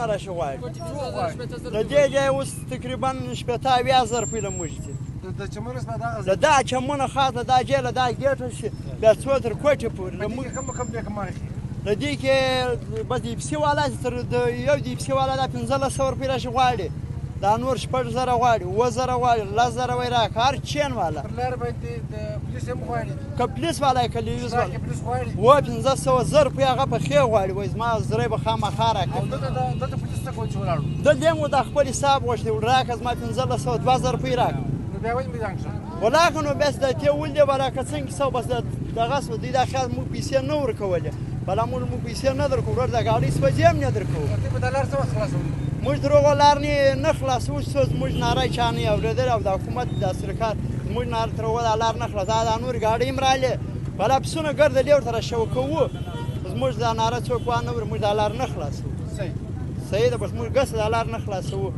نه راشي غواړي د دې ځای اوس تقریبا 80,000 روپۍ له موږ دي د چمن اوس به دغه له دا چمنه خاصه دا ځای له دا ګېټه شي بیا څو تر کوټې پورې کم بیکمانه شي د دې کې بس د پیسې والا تر د یو د پیسې والا دا 1500 روپۍ راشي غواړي دا نور 6,000 غواړي 7,000 غواړي 10,000 وایي راکړه هر چین والا پر لار باندې د پولیس هم غواړي که پولیس والا یې که لیوز والا پولیس غواړي 1500 روپۍ هغه په ښې غواړي وایي زما زری به خامخا راکړي او دلته پولیس څه کوي چې ولاړو دلته هم د خپل حساب غوښتي راکړه زما 1500 2,000 روپۍ راکړه نو بیا ولې مې زنګ شو ولاکه نو بس د تې ولدې ولا که څنګه څه بس دغه سو دوی دا خیال موږ پیسې نه ورکولې بله موږ پیسې نه درکوو ورور د ګاډۍ سوځې هم نه درکوو ته به دا لار څه وخت خلاصوي موږ تر هغو لار نه خلاصوو چې څه زموږ ناره چا نه اورېدل او د حکومت د سرکار زموږ ناره تر هغو دا لار نه خلاص دا نور ګاډۍ هم رالې بله پسونه ګرځېدلې ورته راشوکوو زموږ دا ناره څوک وانه اوري موږ دا لار نه خلاصوو صحیح ده بس موږ ګسه دا لار نه خلاصوو